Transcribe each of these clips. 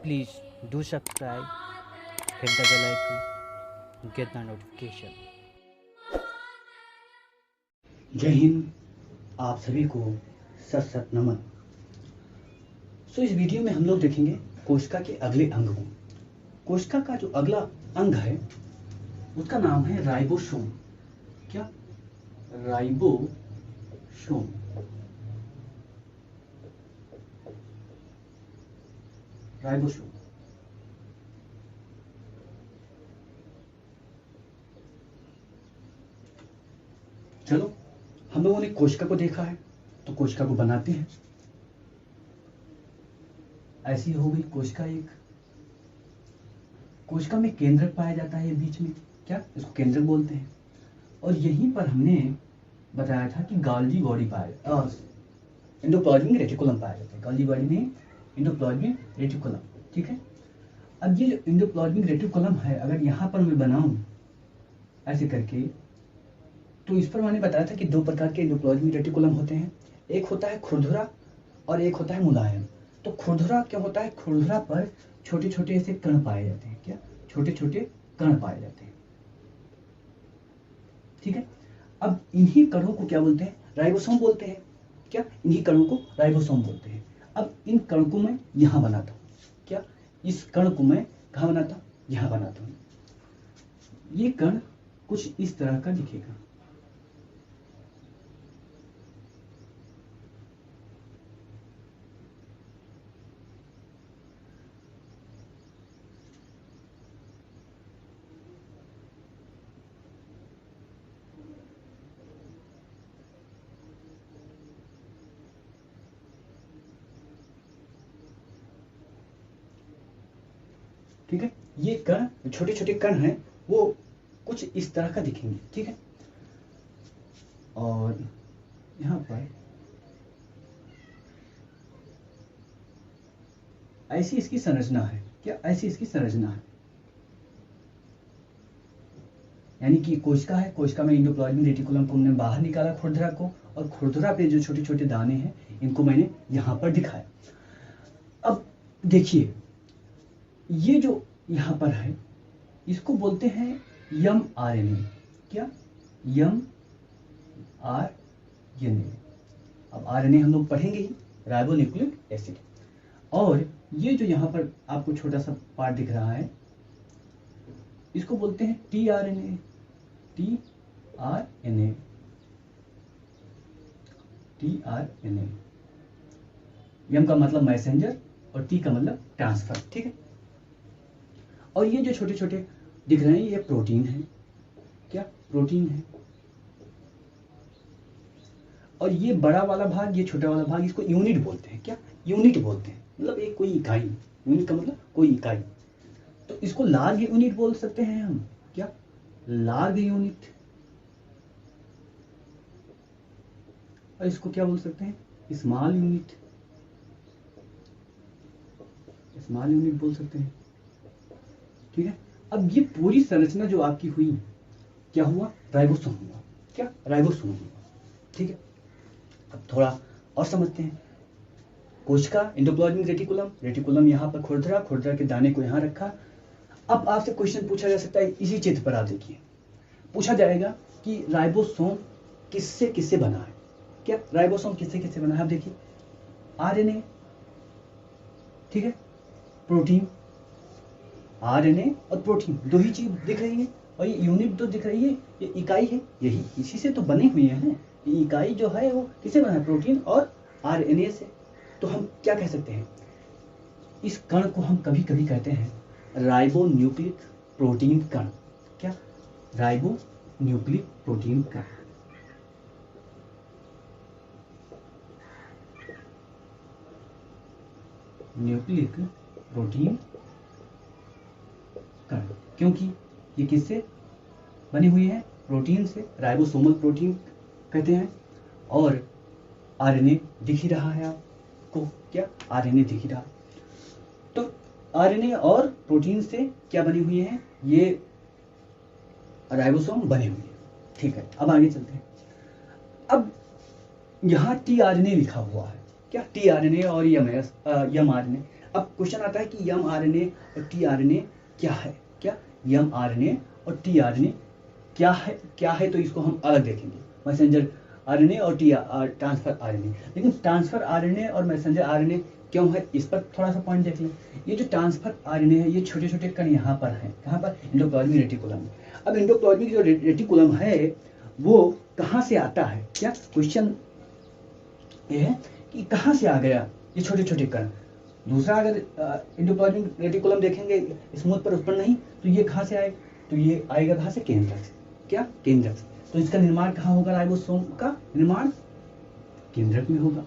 Please do subscribe, hit the bell icon, get the notification. जय हिंद। आप सभी को सत सत नमन। इस वीडियो में हम लोग देखेंगे कोशिका के अगले अंग को। कोशिका का जो अगला अंग है उसका नाम है राइबोसोम। क्या? राइबोसोम। राइबोसोम। चलो, हम लोगों ने कोशिका को देखा है तो कोशिका को बनाते हैं। ऐसी हो गई कोशिका एक। कोशिका में केंद्रक पाया जाता है बीच में। क्या? इसको केंद्रक बोलते हैं। और यहीं पर हमने बताया था कि गाल्गी बॉडी पाया, एंडोप्लाज्मिक रेटिकुलम पाया जाता है। गाल्गी बॉडी में एंडोप्लाज्मिक रेटिकुलम। ठीक है। अब ये जो एंडोप्लाज्मिक रेटिकुलम है, अगर यहाँ पर मैं बनाऊं ऐसे करके, तो इस पर मैंने बताया था कि दो प्रकार के एंडोप्लाज्मिक रेटिकुलम होते हैं। एक होता है खुरदुरा और एक होता है मुलायम। तो खुरदुरा क्या होता है? खुरदुरा पर छोटे छोटे ऐसे कण पाए जाते हैं। क्या? छोटे छोटे कण पाए जाते हैं। ठीक है। अब इन्हीं कणों को क्या बोलते हैं? राइबोसोम बोलते हैं। क्या? इन्हीं कणों को राइबोसोम बोलते हैं। अब इन कण को मैं यहां बनाता हूं। क्या? इस कण को मैं कहां बनाता हूं? यहां बनाता हूं। ये कण कुछ इस तरह का दिखेगा। ठीक है। ये कण, छोटे छोटे कण हैं, वो कुछ इस तरह का दिखेंगे। ठीक है। और यहां पर ऐसी इसकी संरचना है। क्या? ऐसी इसकी संरचना है। यानी कि कोशिका है, कोशिका में एंडोप्लाज्मिक रेटिकुलम को हमने बाहर निकाला, खुरदुरा को, और खुरदुरा पे जो छोटे छोटे दाने हैं इनको मैंने यहां पर दिखाया। अब देखिए, ये जो यहां पर है इसको बोलते हैं यम आरएनए। क्या? यम आरएनए। अब आरएनए हम लोग पढ़ेंगे ही, राइबो न्यूक्लिक एसिड। और ये जो यहां पर आपको छोटा सा पार्ट दिख रहा है इसको बोलते हैं टीआरएनए। टीआरएनए। टीआरएनए। एम का मतलब मैसेंजर और टी का मतलब ट्रांसफर। ठीक है। और ये जो छोटे छोटे दिख रहे हैं ये प्रोटीन है। क्या? प्रोटीन है। और ये बड़ा वाला भाग, ये छोटा वाला भाग, इसको यूनिट बोलते हैं। क्या? यूनिट बोलते हैं। मतलब एक कोई इकाई। यूनिट का मतलब कोई इकाई। तो इसको लार्ज यूनिट बोल सकते हैं हम। क्या? Large unit. और इसको क्या बोल सकते हैं? Small unit. स्मॉल यूनिट बोल सकते हैं। ठीक है। अब ये पूरी संरचना जो आपकी हुई, क्या हुआ? राइबोसोम हुआ। क्या? राइबोसोम हुआ। ठीक है। अब थोड़ा और समझते हैं। कोशिका, एंडोप्लाज्मिक रेटिकुलम, रेटिकुलम यहाँ पर खुरदुरा, खुरदुरा के दाने को यहाँ रखा। अब आपसे क्वेश्चन पूछा जा सकता है, इसी चित्र पर आप देखिए, पूछा जाएगा कि राइबोसोम किससे किससे बना है। क्या? राइबोसोम किससे किससे बना है? आप देखिए, आरएनए, ठीक है, प्रोटीन, आरएनए और प्रोटीन, दो ही चीज दिख रही है। और ये यूनिट तो दिख रही है, ये इकाई है, यही इसी से तो बने हुए हैं। ये इकाई जो है वो किससे बना है? प्रोटीन और आरएनए से। तो हम क्या कह सकते हैं? इस कण को हम कभी कभी कहते हैं राइबो न्यूक्लिक प्रोटीन कण। क्या? राइबो न्यूक्लिक प्रोटीन कण। न्यूक्लिक प्रोटीन कण, क्योंकि ये किससे बनी हुई है? प्रोटीन से। राइबोसोमल प्रोटीन कहते हैं। और आरएनए दिख ही रहा है आपको। क्या? आरएनए दिख ही रहा। तो आरएनए और प्रोटीन से क्या बनी हुई है? ये राइबोसोम बने हुए हैं। ठीक है। अब आगे चलते हैं। अब यहाँ टीआरएनए लिखा हुआ है। क्या? टीआरएनए और एमआरएनए। अब क्वेश्चन आता है कि mRNA और tRNA क्या है, क्या mRNA और tRNA क्या है, तो इसको हम अलग देखेंगे, मैसेंजर आरएनए और ट्रांसफर आरएनए। लेकिन ट्रांसफर आरएनए और मैसेंजर आरएनए क्यों है, इस पर थोड़ा सा पॉइंट देख लें। ये जो ट्रांसफर आरएनए है, ये छोटे छोटे कण यहाँ पर हैं, कहाँ पर, एंडोप्लाज्मिक रेटिकुलम में। अब एंडोप्लाज्मिक जो रेटिकुलम है वो कहाँ से आता है, क्या क्वेश्चन ये है कि कहाँ से आ गया ये छोटे छोटे कण। दूसरा अगर एंडोप्लाज्मिक रेटिकुलम देखेंगे स्मूथ पर, उस पर नहीं, तो ये कहाँ से आएगा, तो ये आएगा कहाँ से, केंद्रक से, क्या केंद्रक से। तो इसका निर्माण कहाँ होगा, राइबोसोम का निर्माण केंद्रक में होगा,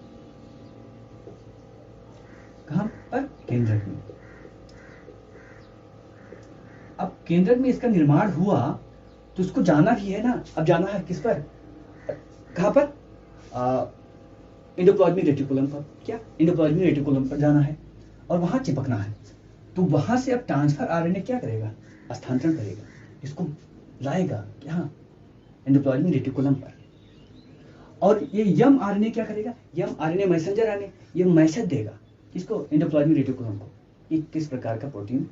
कहाँ पर, केंद्रक में। अब केंद्रक में इसका निर्माण हुआ तो इसको जाना भी है ना, अब जाना है किस पर, कहाँ पर, एंडोप्लाज्मिक रेटिकुलम पर, क्या एंडोप्लाज्मिक रेटिकुलम पर जाना है और वहां चिपकना है। तो वहां से अब ट्रांसफर आरएनए क्या करेगा, स्थानांतरण करेगा, इसको लाएगा क्या, एंडोप्लाज्मिक रेटिकुलम पर। और ये यम आरएनए क्या करेगा, यम आरएनए मैसेंजर आरएनए, ये मैसेज देगा किसको, एंडोप्लाज्मिक रेटिकुलम को, कि किस प्रकार का प्रोटीन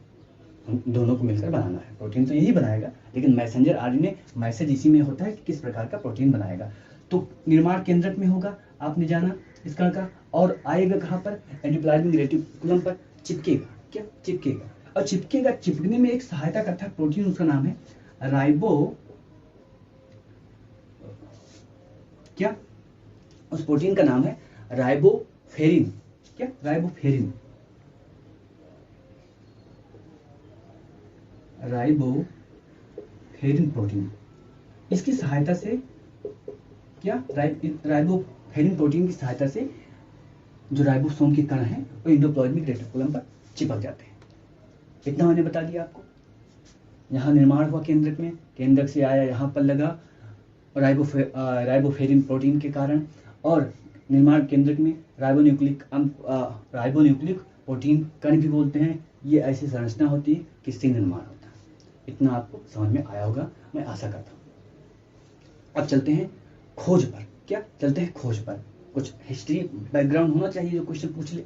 हम दोनों को मिलकर बनाना है। प्रोटीन तो यही बनाएगा, लेकिन मैसेंजर आरएनए मैसेज इसी में होता है कि किस प्रकार का प्रोटीन बनाएगा। तो निर्माण केंद्रक में होगा, आपने जाना इस कण का, और आएगा कहाँ पर, एंडोप्लाज्मिक रेटिकुलम पर चिपकेगा, क्या चिपकेगा। और चिपकेगा, चिपकने में एक सहायता करता है प्रोटीन, उसका नाम है राइबो, क्या, उस प्रोटीन का नाम है राइबोफेरिन, क्या राइबोफेरिन, राइबोफेरिन प्रोटीन। इसकी सहायता से क्या, राइबोफेरिन प्रोटीन की सहायता से जो राइबोसोम के कण हैं वो एंडोप्लाज्मिक रेटिकुलम पर चिपक जाते हैं। इतना मैंने बता दिया आपको। यहाँ निर्माण हुआ केंद्रक में, केंद्रक से आया यहाँ पर लगा राइबोफेरिन प्रोटीन के कारण, और निर्माण केंद्रक में राइबोन्यूक्लिक प्रोटीन कण भी बोलते हैं। ये ऐसी संरचना होती है किससे निर्माण होता है। इतना आपको समझ में आया होगा, मैं आशा करता हूँ। अब चलते हैं खोज पर, क्या चलते हैं खोज पर। कुछ हिस्ट्री बैकग्राउंड होना चाहिए जो क्वेश्चन पूछ ले।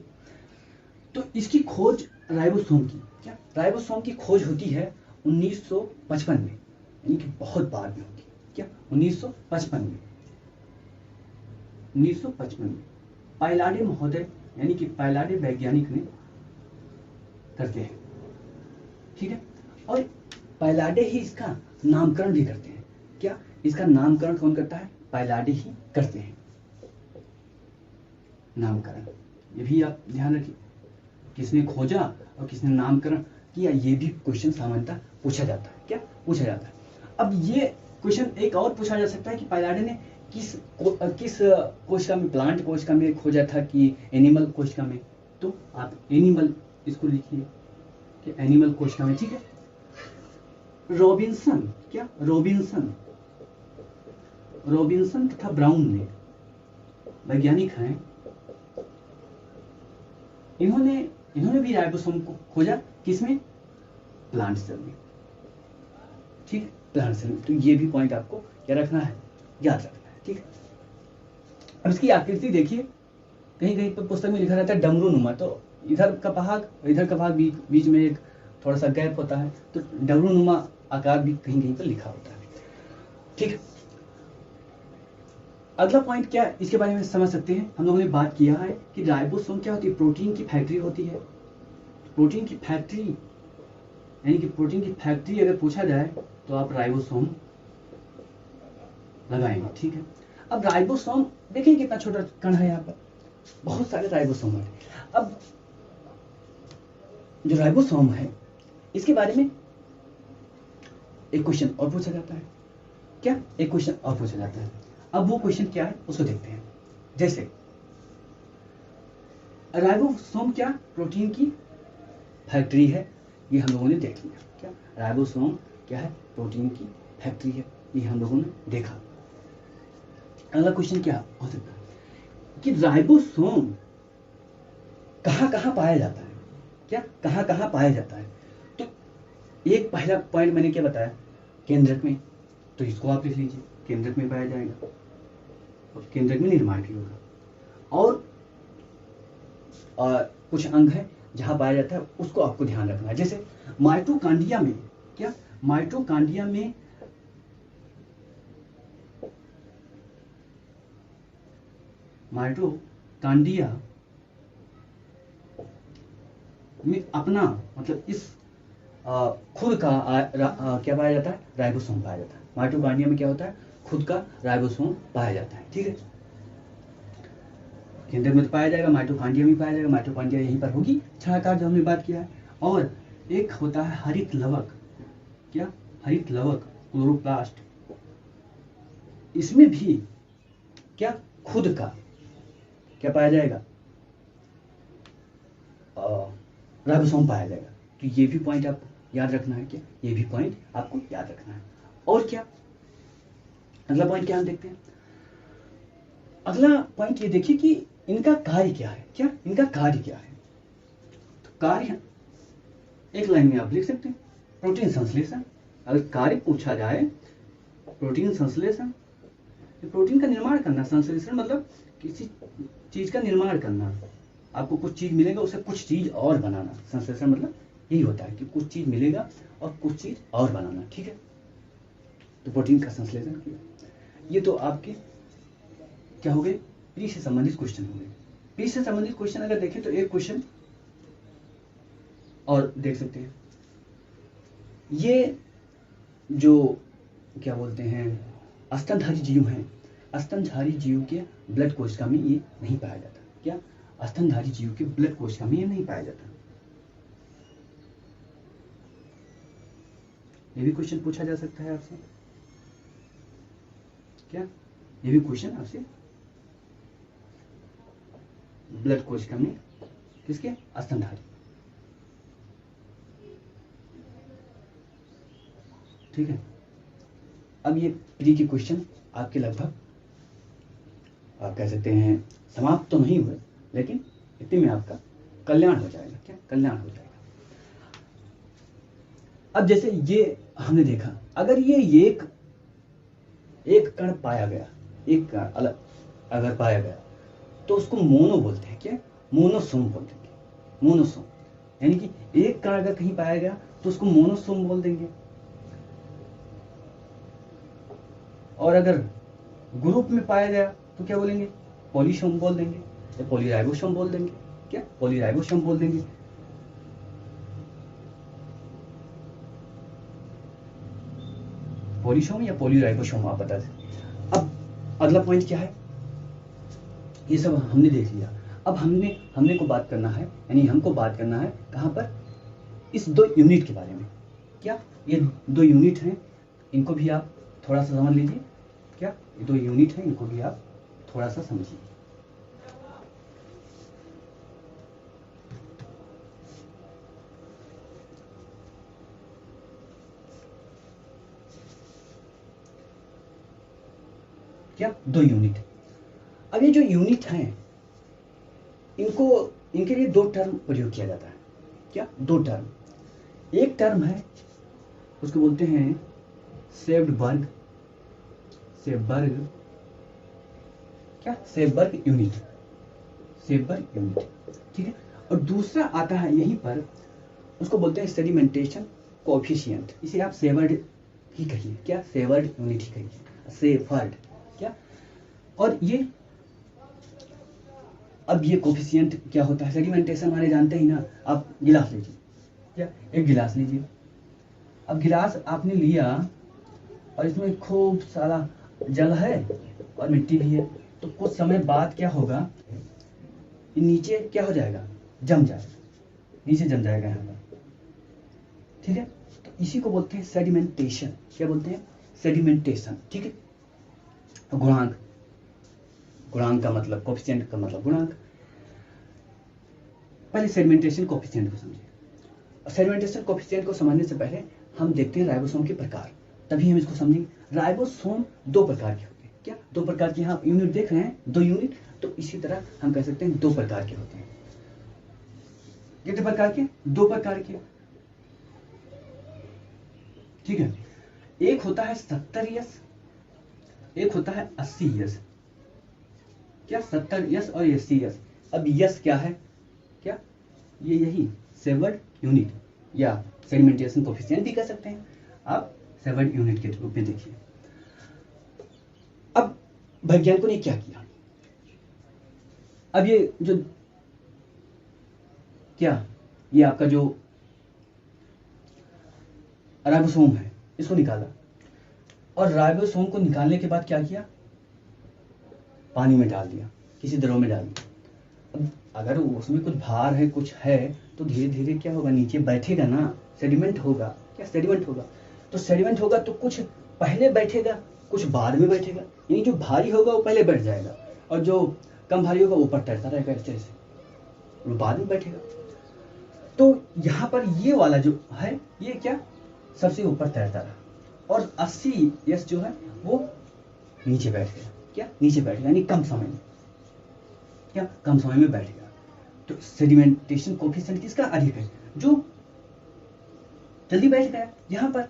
तो इसकी खोज राइबोसोम की, क्या राइबोसोम की खोज होती है 1955 में, यानी कि बहुत बाद में होती है, क्या 1955 में। 1955 में पाइलाडे महोदय, यानी कि पाइलाडे वैज्ञानिक ने करते हैं, ठीक है। और पाइलाडे ही इसका नामकरण भी करते हैं, क्या इसका नामकरण कौन करता है, पाइलाडे ही करते हैं नामकरण। ये भी आप ध्यान रखिए, किसने खोजा और किसने नामकरण किया, ये भी क्वेश्चन सामान्यतः पूछा जाता है, क्या पूछा जाता है। अब ये क्वेश्चन एक और पूछा जा सकता है कि पाइलाडे ने किस कोशिका में, प्लांट कोशिका में खोजा था कि एनिमल कोशिका में। तो आप एनिमल इसको लिखिए कि एनिमल कोशिका में, ठीक है। रॉबिन्सन, क्या रॉबिन्सन तथा ब्राउन ने, वैज्ञानिक हैं, इन्होंने भी राइबोसोम को खोजा, किसमें, प्लांट सेल में, ठीक, प्लांट सेल में। तो ये भी पॉइंट आपको क्या रखना है, याद रखना है, ठीक है। अब इसकी आकृति देखिए, कहीं कहीं पर पुस्तक में लिखा रहता है डमरू नुमा, तो इधर का भाग बीच में एक थोड़ा सा गैप होता है, तो डमरू नुमा आकार भी कहीं कहीं पर लिखा होता है, ठीक है। अगला पॉइंट क्या है, इसके बारे में समझ सकते हैं। हम लोगों ने बात किया है कि राइबोसोम क्या होती है, प्रोटीन की फैक्ट्री होती है। प्रोटीन की फैक्ट्री, यानी कि प्रोटीन की फैक्ट्री अगर पूछा जाए तो आप राइबोसोम लगाएंगे, ठीक है। अब राइबोसोम देखिए कितना छोटा कण है, यहाँ पर बहुत सारे राइबोसोम है। अब जो राइबोसोम है इसके बारे में एक क्वेश्चन और पूछा जाता है, क्या एक क्वेश्चन और पूछा जाता है। अब वो क्वेश्चन क्या है उसको देखते हैं। जैसे राइबोसोम क्या प्रोटीन की फैक्ट्री है, ये हम लोगों ने देख लिया। क्या राइबोसोम क्या है, प्रोटीन की फैक्ट्री है, ये हम लोगों ने देखा। अगला क्वेश्चन क्या हो सकता है कि राइबोसोम कहाँ कहाँ पाया जाता है, क्या कहाँ कहाँ पाया जाता है। तो एक पहला पॉइंट मैंने क्या बताया, केंद्रक में, तो इसको आप लिख लीजिए, केंद्रक में पाया जाएगा और केंद्रक में निर्माण भी होगा। और कुछ अंग है जहां पाया जाता है उसको आपको ध्यान रखना है। जैसे माइटोकांड्रिया में, क्या माइटोकांड्रिया में माइटोकांड्रिया में अपना मतलब इस खुद का क्या पाया जाता है, राइबोसोम पाया जाता है। माइटोकांड्रिया में क्या होता है, खुद का राइबोसोम पाया जाता है। ठीक है, केंद्र में तो पाया जाएगा, माइटोकांड्रिया में पाया जाएगा, माइटोकांड्रिया यहीं पर होगी छायाकार जो हमने बात किया है। और एक होता है हरित लवक, क्या हरित लवक क्लोरोप्लास्ट, इसमें भी क्या खुद का क्या पाया जाएगा, राइबोसोम पाया जाएगा। तो ये भी पॉइंट आप याद रखना है, क्या ये भी पॉइंट आपको याद रखना है। और क्या अगला पॉइंट क्या हम देखते हैं, अगला पॉइंट ये देखिए कि इनका कार्य क्या है, क्या इनका कार्य क्या है। तो कार्य एक लाइन में आप लिख सकते हैं, प्रोटीन संश्लेषण। अगर कार्य पूछा जाए प्रोटीन संश्लेषण, प्रोटीन का निर्माण करना, संश्लेषण मतलब किसी चीज का निर्माण करना, आपको कुछ चीज मिलेगा उसे कुछ चीज और बनाना। संश्लेषण मतलब यही होता है कि कुछ चीज मिलेगा और कुछ चीज और बनाना। ठीक है, तो प्रोटीन का संश्लेषण किया। ये तो आपके क्या हो गए, प्री से संबंधित क्वेश्चन हो गए। प्री से संबंधित क्वेश्चन अगर देखें तो एक क्वेश्चन और देख सकते हैं, ये जो क्या बोलते हैं स्तनधारी जीव हैं, स्तनधारी जीव के ब्लड कोशिका में ये नहीं पाया जाता। क्या स्तनधारी जीव के ब्लड कोशिका में ये नहीं पाया जाता। ये भी क्वेश्चन पूछा जा सकता है आपसे, क्या ये भी क्वेश्चन आपसे, ब्लड कोशिका में किसके, स्तनधारी। ठीक है, अब ये प्री के क्वेश्चन आपके लगभग आप कह सकते हैं समाप्त तो नहीं हुए, लेकिन इतने में आपका कल्याण हो जाएगा। क्या कल्याण हो जाएगा। अब जैसे ये हमने देखा, अगर ये एक कण पाया गया, एक कण अलग अगर पाया गया तो उसको मोनो बोलते हैं। क्या मोनोसोम बोल देंगे, मोनोसोम। यानी कि एक कण अगर कहीं पाया गया तो उसको मोनोसोम बोल देंगे, और अगर ग्रुप में पाया गया तो क्या बोलेंगे, पॉलीसोम बोल देंगे या पॉलीराइबोसोम बोल देंगे। क्या पॉलीराइबोसोम बोल देंगे। पॉलीसोम या पॉलीराइबोसोम आप बता दें। अब अगला पॉइंट क्या है, ये सब हमने देख लिया। अब हमने को बात करना है, यानी हमको बात करना है कहां पर, इस दो यूनिट के बारे में। क्या ये दो यूनिट हैं, इनको भी आप थोड़ा सा समझ लीजिए। क्या ये दो यूनिट हैं, इनको भी आप थोड़ा सा समझिए। क्या दो यूनिट। अब ये जो यूनिट हैं, इनके लिए दो टर्म प्रयोग किया जाता है। क्या दो टर्म, एक टर्म है उसको बोलते हैं सेवबर्ग, क्या सेवबर्ग यूनिट, सेवबर्ग यूनिट। ठीक है, और दूसरा आता है यहीं पर, उसको बोलते हैं सेडिमेंटेशन कोएफिशिएंट। इसे आप सेवर्ड ही कहिए। क्या सेवर्ड यूनिट ही कहिए, सेवर्ड। क्या और ये अब ये कोफिशिएंट क्या होता है, सेडिमेंटेशन माने जानते ही ना। आप गिलास लीजिए, क्या एक गिलास लीजिए। अब गिलास आपने लिया और इसमें खूब सारा जल है और मिट्टी भी है, तो कुछ समय बाद क्या होगा, नीचे क्या हो जाएगा, जम जाएगा, नीचे जम जाएगा यहाँ पर। ठीक है, तो इसी को बोलते हैं सेडिमेंटेशन। क्या बोलते हैं, सेडिमेंटेशन। ठीक है, गुणांक, गुणांक का मतलब कोफिशिएंट का मतलब गुणांक। पहले सेडिमेंटेशन कोफिशिएंट को समझिए। सेडिमेंटेशन कोफिशिएंट को समझने से पहले हम देखते हैं राइबोसोम के प्रकार, तभी हम इसको समझेंगे। राइबोसोम दो प्रकार के होते हैं। क्या दो प्रकार के, यहाँ यूनिट देख रहे हैं, दो यूनिट, तो इसी तरह हम कह सकते हैं दो प्रकार के होते हैं। कितने प्रकार के, दो प्रकार के। ठीक है, एक होता है 70 यस, एक होता है 80 यस। क्या 70 यस और 80 यस। अब यस क्या है, क्या ये यही सेवर्ड यूनिट या सेडिमेंटेशन कोफिशिएंट भी कह सकते हैं आप, सेवर्ड यूनिट के रूप में देखिए। अब वैज्ञानिकों ने क्या किया, अब ये जो क्या ये आपका जो राइबोसोम है इसको निकाला, और राइबोसोम को निकालने के बाद क्या किया, पानी में डाल दिया, किसी द्रव में डाल दिया। अब अगर उसमें कुछ भार है, कुछ है, तो धीरे धीरे क्या होगा, नीचे बैठेगा ना, सेडिमेंट होगा। क्या सेडिमेंट होगा, तो सेडिमेंट होगा तो कुछ पहले बैठेगा, कुछ बाद में बैठेगा। यानी जो भारी होगा वो पहले बैठ जाएगा, और जो कम भारी होगा वो ऊपर तैरता रहेगा ऐसे ऐसे, वो बाद में बैठेगा। तो यहाँ पर ये वाला जो है ये क्या सबसे ऊपर तैरता रहा, और 80s जो है वो नीचे बैठ गया। क्या नीचे बैठ गया, यानी कम समय में, क्या कम समय में बैठ गया। तो सेडिमेंटेशन कोफिशिएंट किसका अधिक है, जो जल्दी बैठ गया यहाँ पर,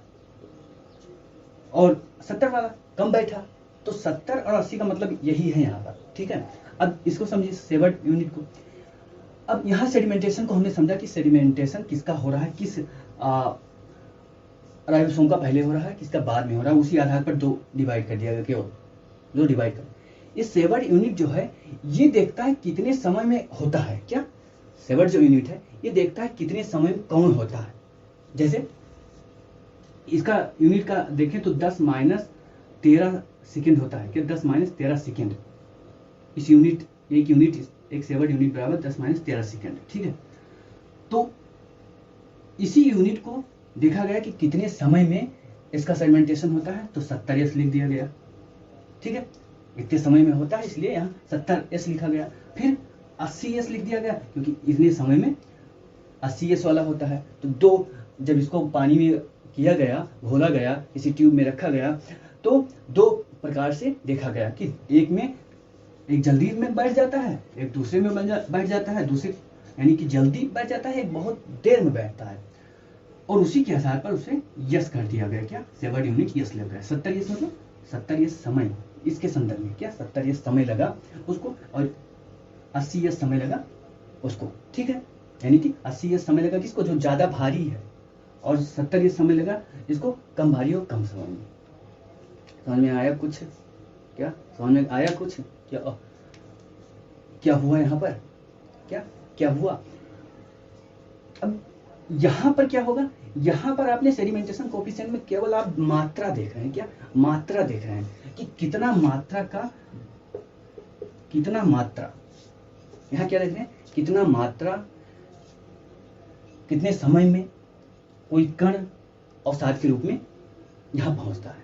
और 70 वाला कम बैठा। तो 70 और 80 का मतलब यही है यहाँ पर, ठीक है। अब इसको समझिए सेवर्ड यूनिट को। अब यहाँ सेडिमेंटेशन को हमने समझा कि सेडिमेंटेशन किसका हो रहा है, किस राइबोसोम का पहले हो रहा है, किसका बाद में हो रहा है, उसी आधार पर दो डिवाइड कर दिया गया, क्यों दो डिवाइड कर। ये सेवर्ड यूनिट जो है ये देखता है कितने समय में होता है। क्या सेवर्ड जो यूनिट है ये देखता है कितने समय में कौन होता है। जैसे इसका यूनिट का देखें तो 10-13 सेकेंड होता है। क्या 10-13 सेकेंड, इस यूनिट एक सेवर्ड यूनिट बराबर 10-13 सेकेंड, ठीक है। तो इसी यूनिट को देखा गया कि कितने समय में इसका सेडिमेंटेशन होता है, तो 70s लिख दिया गया, ठीक है। इतने समय में होता है इसलिए यहाँ 70s लिखा गया। फिर 80s लिख दिया गया क्योंकि इतने समय में 80s वाला होता है। तो दो, जब इसको पानी में किया गया, घोला गया, किसी ट्यूब में रखा गया, तो दो प्रकार से देखा गया कि एक जल्दी में बैठ जाता है, एक दूसरे में बैठ जाता है, दूसरे यानी कि जल्दी बैठ जाता है, बहुत देर में बैठता है, और उसी के आधार पर उसे यस कर दिया गया। क्या सेवर्ड यूनिट यस लग गया। 70s मतलब 70s समय, इसके संदर्भ में क्या 70s समय लगा उसको, और 80s समय लगा उसको, ठीक है। यानी कि 80s समय लगा किसको, जो ज्यादा भारी है, और 70s समय लगा इसको कम भारी और कम समय में। समझ में आया कुछ, क्या समझ में आया कुछ, क्या हुआ यहाँ पर, क्या हुआ। अब यहां पर क्या होगा, यहां पर आपने सेडिमेंटेशन कोफिशिएंट में केवल आप मात्रा देख रहे हैं। क्या मात्रा देख रहे हैं कि कितना मात्रा यहां क्या देख रहे हैं, कितना मात्रा कितने समय में कोई कण अवसाद के रूप में यहां पहुंचता है,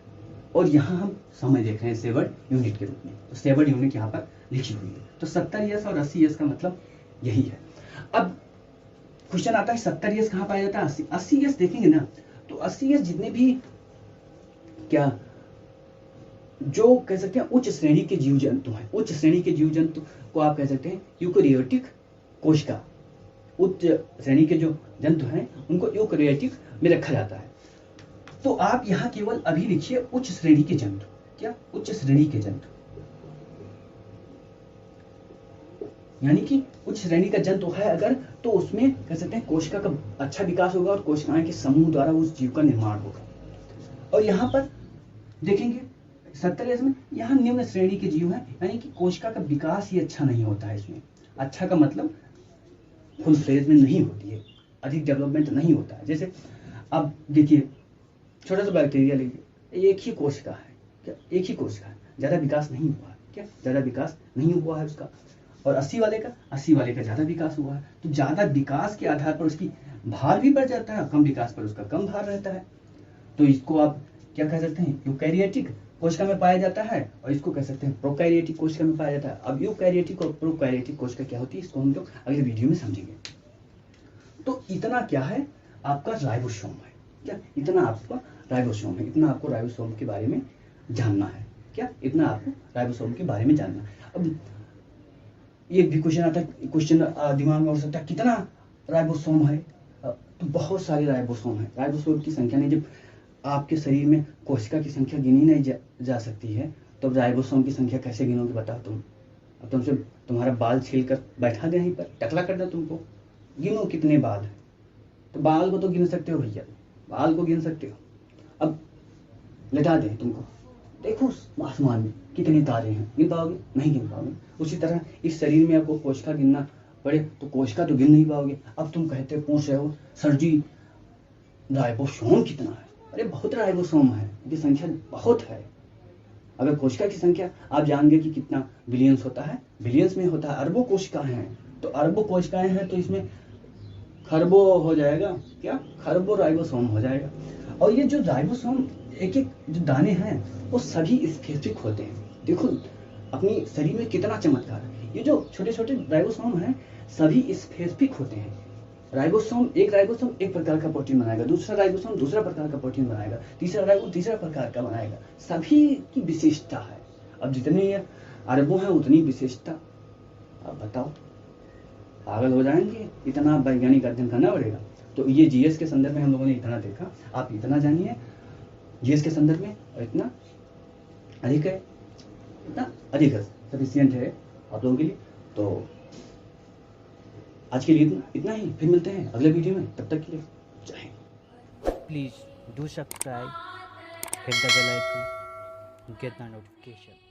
और यहां हम समय देख रहे हैं सेवर्ड यूनिट के रूप में। तो सेवर्ड यूनिट यहां पर लिखी हुई है। तो 70s और 80s का मतलब यही है। अब क्वेश्चन आता है 70s कहां पाया जाता है, 80s देखेंगे ना, तो 80s जितने भी क्या जो कह सकते हैं उच्च श्रेणी के जीव जंतु हैं, उच्च श्रेणी के जीव जंतु को आप कह सकते हैं यूकेरियोटिक कोशिका। उच्च श्रेणी के जो जंतु हैं उनको यूकेरियोटिक में रखा जाता है। तो आप यहां केवल अभी लिखिए उच्च श्रेणी के जंतु। क्या उच्च श्रेणी के जंतु, यानी कि उच्च श्रेणी का जंतु है अगर, तो उसमें कह सकते हैं कोशिका का अच्छा विकास होगा और कोशिकाएं के समूह द्वारा उस जीव का निर्माण होगा। और यहाँ पर देखेंगे 70s में यहाँ निम्न श्रेणी के जीव हैं, यानी कि कोशिका का विकास ही अच्छा नहीं होता है इसमें। अच्छा का मतलब फुल फ्लेज में नहीं होती है, अधिक डेवलपमेंट नहीं होता है। जैसे अब देखिए छोटा सा बैक्टीरिया लीजिए, एक ही कोशिका है। क्या एक ही कोशिका है, ज्यादा विकास नहीं हुआ है। क्या ज्यादा विकास नहीं हुआ है उसका। और 80 वाले का ज्यादा विकास हुआ है। तो ज्यादा विकास के आधार पर उसकी भार भी बढ़ जाता है, कम विकास पर उसका कम भार रहता है। तो इसको आप क्या कह सकते हैं, यूकैरियोटिक कोशिका में पाया जाता है, और इसको कह सकते हैं प्रोकैरियोटिक कोशिका में पाया जाता है। अब यूकैरियोटिक और प्रोकैरियोटिक कोशिका क्या होती है, इसको हम लोग अगले वीडियो में समझेंगे। तो इतना क्या है आपका राइबोसोम है। क्या इतना आपका राइबोसोम है, इतना आपको राइबोसोम के बारे में जानना है। क्या इतना आपको राइबोसोम के बारे में जानना है। अब ये भी क्वेश्चन आता है, क्वेश्चन दिमाग में हो सकता है कितना राइबोसोम है, तो बहुत सारे राइबोसोम है। राइबोसोम की संख्या नहीं, जब आपके शरीर में कोशिका की संख्या गिनी नहीं जा सकती है, तो राइबोसोम की संख्या कैसे गिनोगे बताओ तुम। अब तुमसे तुम्हारा बाल छील कर बैठा दे यहीं पर, टकला कर दे तुमको, गिनो कितने बाल हैं। तो बाल को तो गिन सकते हो भैया, बाल को गिन सकते हो। अब लेटा दें तुमको, देखो आसमान में कितने तारे हैं, गिन पाओगे? नहीं गिन पाओगे। उसी तरह इस शरीर में आपको कोशिका गिनना पड़े तो कोशिका तो गिन नहीं पाओगे। अब तुम कहते पूछ रहे हो सर जी राइबोसोम कितना है? अरे बहुत राइबोसोम है, ये संख्या बहुत है। अगर कोशिका की संख्या आप जान गए कि कितना बिलियंस होता है, बिलियंस में होता है, अरबों कोशिकाएं हैं, तो अरबों कोशिकाएं हैं तो इसमें खरबों हो जाएगा, क्या खरबों राइबोसोम हो जाएगा। और ये जो राइबोसोम एक एक जो दाने हैं वो सभी स्पेसिफिक होते हैं। देखो अपनी शरीर में कितना चमत्कार है, ये जो छोटे छोटे राइबोसोम हैं सभी स्पेसिफिक होते हैं। राइबोसोम एक प्रकार का प्रोटीन बनाएगा, दूसरा राइबोसोम दूसरा प्रकार का प्रोटीन बनाएगा, तीसरा राइबोसोम तीसरा प्रकार का बनाएगा। सभी की विशेषता है। अब जितने अरबों हैं उतनी विशेषता। अब बताओ पागल हो जाएंगे, इतना वैज्ञानिक अध्ययन करना पड़ेगा। तो ये जीएस के संदर्भ में हम लोगों ने इतना देखा, आप इतना जानिए जीएस के संदर्भ में, और इतना अधिक है, इतना अधिक है, सफिशिएंट है आप लोगों के लिए। तो आज के लिए इतना ही, फिर मिलते हैं अगले वीडियो में, तब तक के लिए जय Hind. Please do subscribe, hit the bell icon, get the notification.